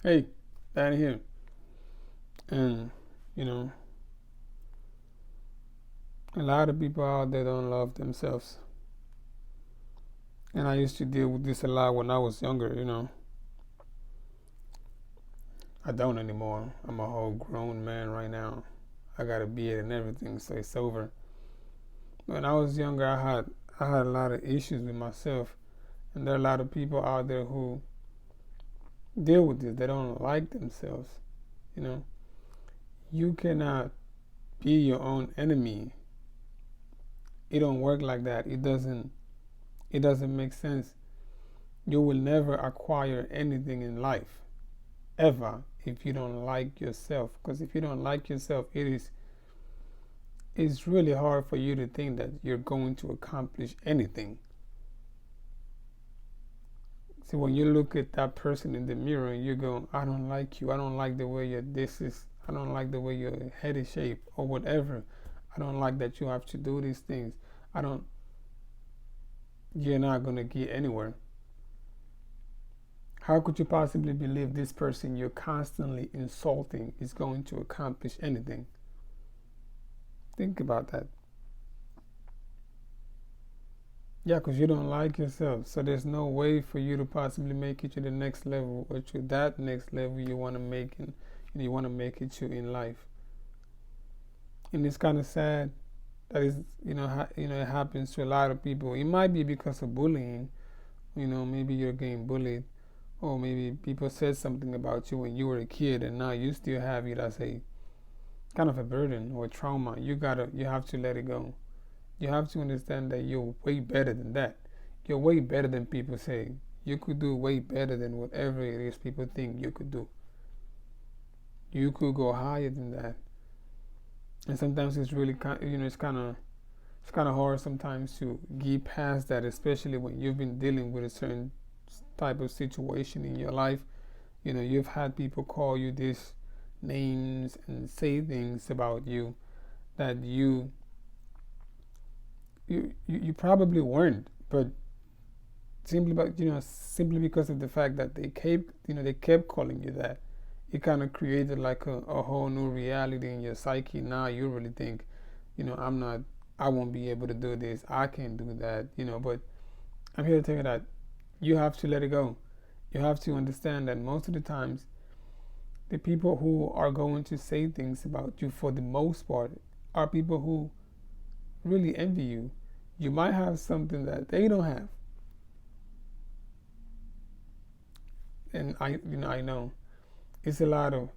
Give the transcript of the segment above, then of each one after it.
Hey, down here. And, you know, a lot of people out there don't love themselves. And I used to deal with this a lot when I was younger. I don't anymore. I'm a whole grown man right now. I got a beard and everything, so it's over. When I was younger, I had a lot of issues with myself. And there are a lot of people out there who deal with this. They don't like themselves. You know, you cannot be your own enemy. It don't work like that. It doesn't make sense. You will never acquire anything in life ever if you don't like yourself. Because if you don't like yourself, it's really hard for you to think that you're going to accomplish anything. See, when you look at that person in the mirror and you go, I don't like you. I don't like the way your this is. I don't like the way your head is shaped or whatever. I don't like that you have to do these things. I don't. You're not gonna get anywhere. How could you possibly believe this person you're constantly insulting is going to accomplish anything? Think about that. Yeah, because you don't like yourself. So there's no way for you to possibly make it to the next level or to that next level you want to make and you want to make it to in life. And it's kind of sad that is it happens to a lot of people. It might be because of bullying. Maybe you're getting bullied, or maybe people said something about you when you were a kid, and now you still have it as a kind of a burden or a trauma. You have to let it go. You have to understand that you're way better than that. You're way better than people say. You could do way better than whatever it is people think you could do. You could go higher than that. And sometimes it's really it's kind of hard sometimes to get past that, especially when you've been dealing with a certain type of situation in your life. You've had people call you these names and say things about you that you probably weren't, but simply because of the fact that they kept calling you that, it kind of created like a whole new reality in your psyche. Now you really think, I won't be able to do this, I can't do that, but I'm here to tell you that you have to let it go. You have to understand that most of the times the people who are going to say things about you for the most part are people who really envy you. You might have something that they don't have. And I know it's a lot of,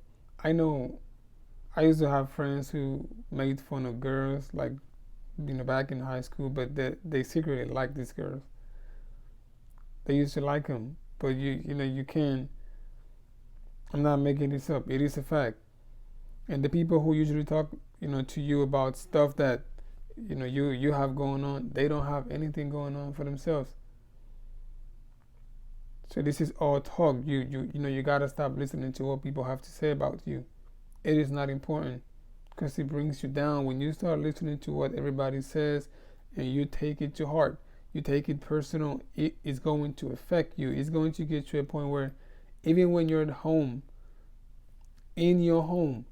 I know I used to have friends who made fun of girls, like, back in high school, but they secretly liked these girls. They used to like them, but you can't. I'm not making this up. It is a fact. And the people who usually talk, to you about stuff that, you have going on, they don't have anything going on for themselves. So this is all talk. You gotta stop listening to what people have to say about you. It is not important because it brings you down when you start listening to what everybody says and you take it to heart. You take it personal. It is going to affect you. It's going to get to a point where even when you're at home, in your home,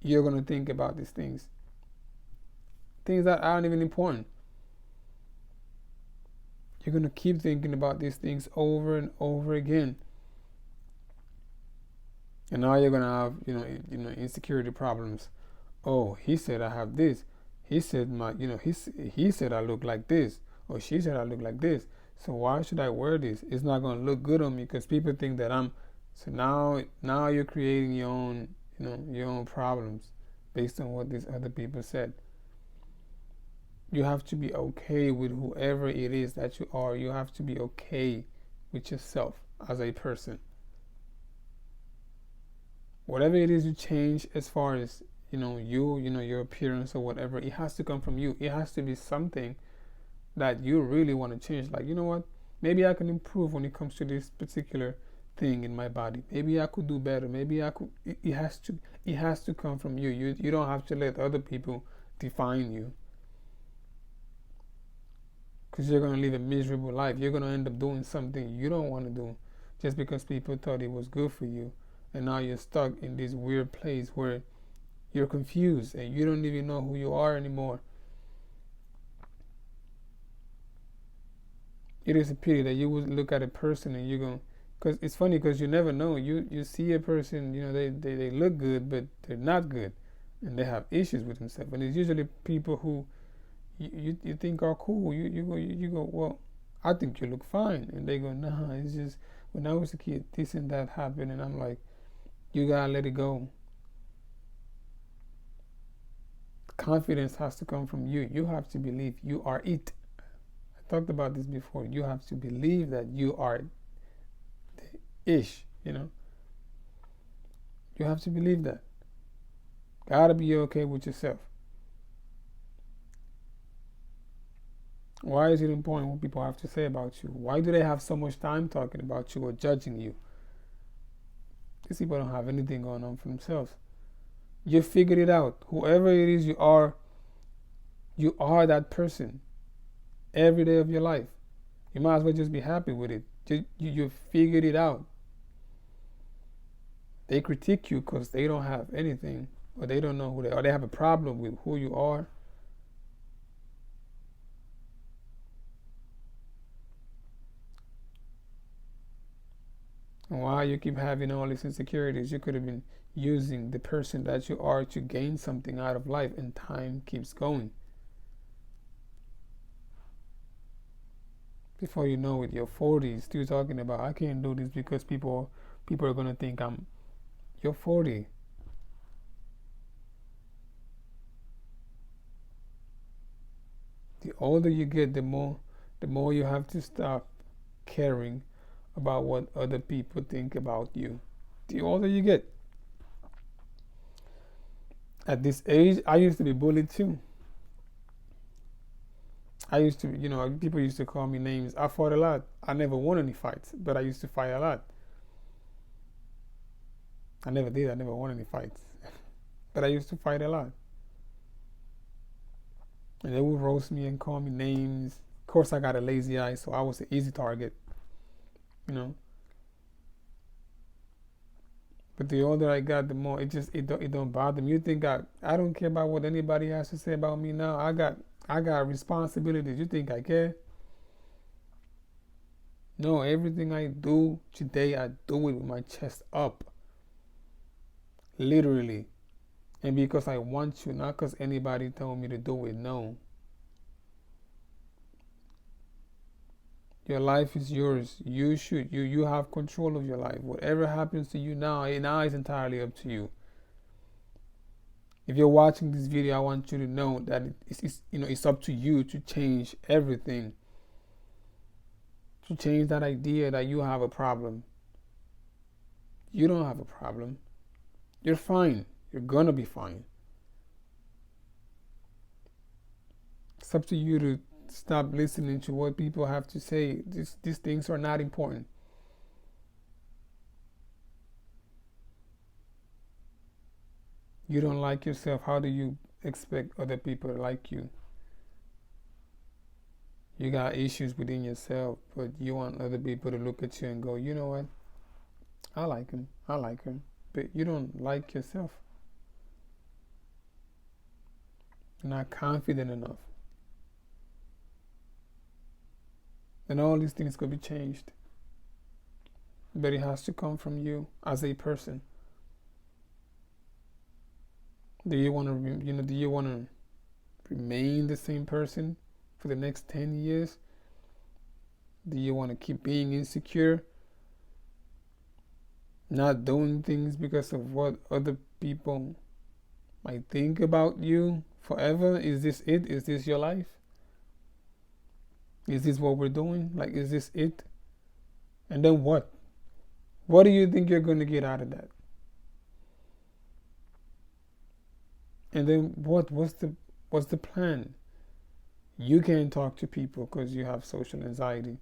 you're going to think about these things that aren't even important. You're going to keep thinking about these things over and over again. And now you're going to have, insecurity problems. Oh, he said I have this. He said he said I look like this, or she said I look like this. So why should I wear this? It's not going to look good on me because people think that I'm. So now you're creating your own problems based on what these other people said. You have to be okay with whoever it is that you are. You have to be okay with yourself as a person. Whatever it is you change as far as your appearance or whatever, it has to come from you. It has to be something that you really want to change. Like, you know what? Maybe I can improve when it comes to this particular thing in my body. Maybe I could do better. Maybe I could. It has to come from you. You don't have to let other people define you, because you're gonna live a miserable life. You're gonna end up doing something you don't want to do just because people thought it was good for you. and now you're stuck in this weird place where you're confused and you don't even know who you are anymore. It is a pity that you would look at a person and you're going, because it's funny, because you never know. You see a person, they look good, but they're not good, and they have issues with themselves. And it's usually people who you think are cool. You go, well, I think you look fine, and they go, nah, it's just when I was a kid, this and that happened, and I'm like, you gotta let it go. Confidence has to come from you. You have to believe you are it. I talked about this before. You have to believe that you are the ish, You have to believe that. Gotta be okay with yourself. Why is it important what people have to say about you? Why do they have so much time talking about you or judging you? These people don't have anything going on for themselves. You figured it out. Whoever it is you are that person every day of your life. You might as well just be happy with it. You figured it out. They critique you because they don't have anything, or they don't know who they are, or they have a problem with who you are. And why you keep having all these insecurities? You could have been using the person that you are to gain something out of life, and time keeps going. Before you know it, you're 40, still talking about, I can't do this because people are going to think you're 40. The older you get, the more you have to stop caring about what other people think about you. The older you get. At this age, I used to be bullied too. I used to, people used to call me names. I fought a lot. I never won any fights, but I used to fight a lot. I never did. I never won any fights. But I used to fight a lot. And they would roast me and call me names. Of course, I got a lazy eye, so I was an easy target. But the older I got, the more it don't bother me. You think I don't care about what anybody has to say about me now? I got responsibilities. You think I care? No, everything I do today, I do it with my chest up. Literally. And because I want to, not because anybody told me to do it. No. Your life is yours. You have control of your life. Whatever happens to you now is entirely up to you. If you're watching this video, I want you to know that it's up to you to change everything. To change that idea that you have a problem. You don't have a problem. You're fine. You're gonna be fine. It's up to you to stop listening to what people have to say. These things are not important. You don't like yourself. How do you expect other people to like you? You got issues within yourself, but you want other people to look at you and go, you know what? I like him. I like her. But you don't like yourself. You're not confident enough. And all these things could be changed. But it has to come from you as a person. Do you want to remain the same person for the next 10 years? Do you want to keep being insecure? Not doing things because of what other people might think about you forever? Is this it? Is this your life? Is this what we're doing? Like, is this it? And then what? What do you think you're going to get out of that? And then what? What's the plan? You can't talk to people because you have social anxiety.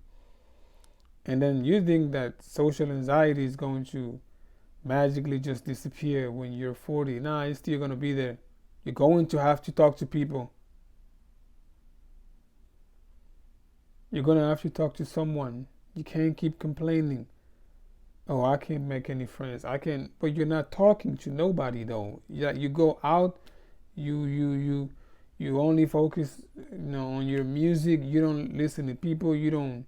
And then you think that social anxiety is going to magically just disappear when you're 40. Nah, it's still going to be there. You're going to have to talk to people. You're going to have to talk to someone. You can't keep complaining. Oh, I can't make any friends. I can, but you're not talking to nobody though. Yeah, you go out, you only focus, on your music. You don't listen to people. You don't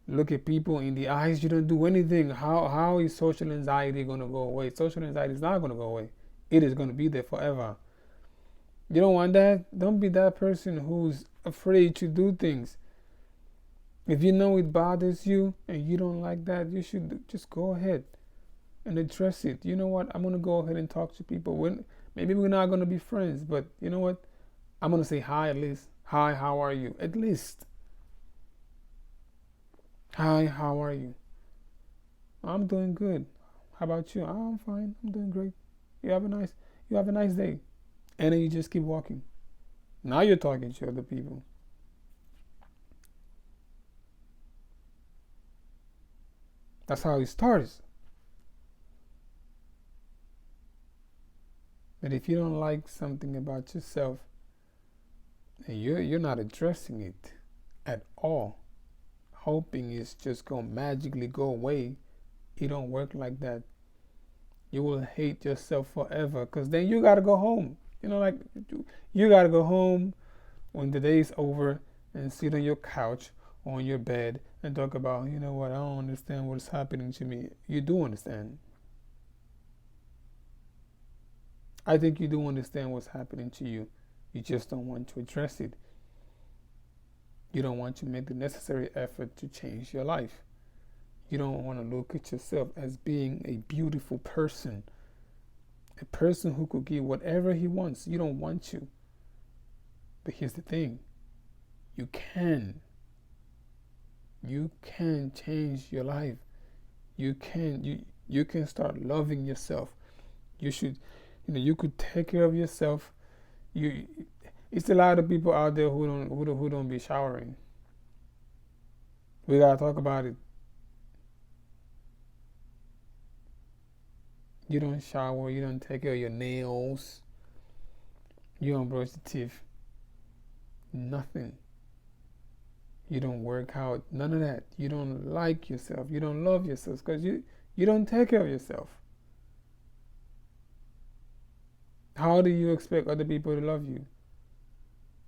look at people in the eyes. You don't do anything. How is social anxiety gonna go away? Social anxiety is not gonna go away. It is gonna be there forever. You don't want that. Don't be that person who's afraid to do things. If you know it bothers you and you don't like that, you should just go ahead and address it. You know what? I'm gonna go ahead and talk to people. Maybe we're not gonna be friends, but you know what? I'm gonna say hi at least. Hi, how are you? At least. Hi, how are you? I'm doing good. How about you? Oh, I'm fine. I'm doing great. You have a nice day. And then you just keep walking. Now you're talking to other people. That's how it starts. But if you don't like something about yourself and you're not addressing it at all, hoping it's just gonna magically go away, it don't work like that. You will hate yourself forever because then you gotta go home. Like you gotta go home when the day's over and sit on your couch or on your bed and talk about, you know what, I don't understand what's happening to me. You do understand. I think you do understand what's happening to you. You just don't want to address it. You don't want to make the necessary effort to change your life. You don't want to look at yourself as being a beautiful person, a person who could give whatever he wants. You don't want to. But here's the thing. You can. You can change your life. You can start loving yourself. You should, you could take care of yourself. It's a lot of people out there who don't be showering. We gotta talk about it. You don't shower. You don't take care of your nails. You don't brush the teeth. Nothing. You don't work out. None of that. You don't like yourself. You don't love yourself because you don't take care of yourself. How do you expect other people to love you?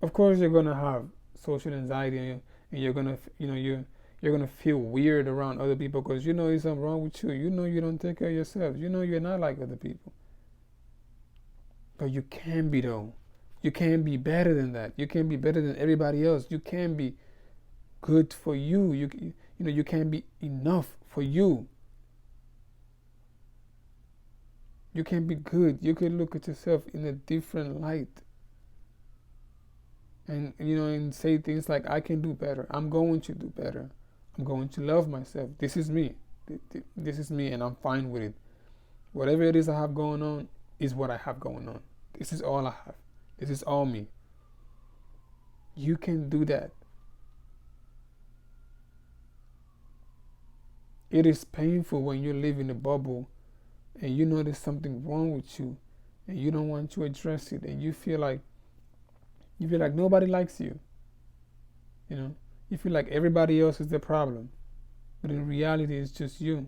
Of course, you're gonna have social anxiety, and you're gonna, you're gonna feel weird around other people because there's something wrong with you. You don't take care of yourself. You're not like other people. But you can be though. You can be better than that. You can be better than everybody else. You can be good for you. You can be enough for you. You can be good. You can look at yourself in a different light. And and say things like, I can do better. I'm going to do better. I'm going to love myself. This is me. This is me, and I'm fine with it. Whatever it is I have going on is what I have going on. This is all I have. This is all me. You can do that. It is painful when you live in a bubble and you know there's something wrong with you and you don't want to address it, and you feel like nobody likes you. You feel like everybody else is the problem, but in reality it's just you.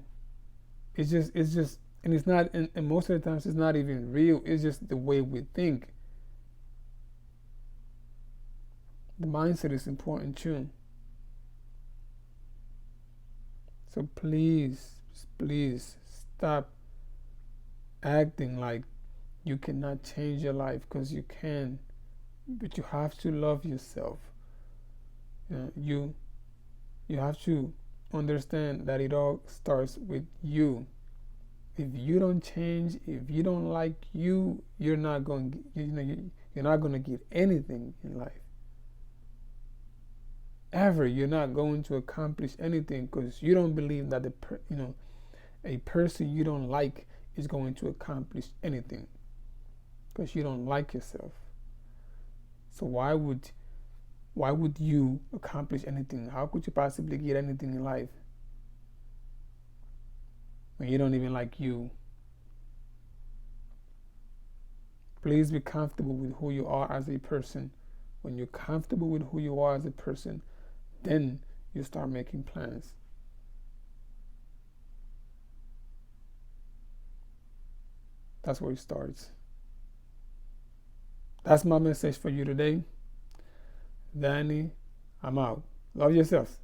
It's just and it's not, and most of the times it's not even real. It's just the way we think. The mindset is important too. So please stop acting like you cannot change your life, because you can. But you have to love yourself. You have to understand that it all starts with you. If you don't change, if you don't like you, you're not going to get anything in life. Ever, you're not going to accomplish anything because you don't believe that a person you don't like is going to accomplish anything, because you don't like yourself. So why would you accomplish anything? How could you possibly get anything in life when you don't even like you? Please be comfortable with who you are as a person. When you're comfortable with who you are as a person, then you start making plans. That's where it starts. That's my message for you today. Danny, I'm out. Love yourself.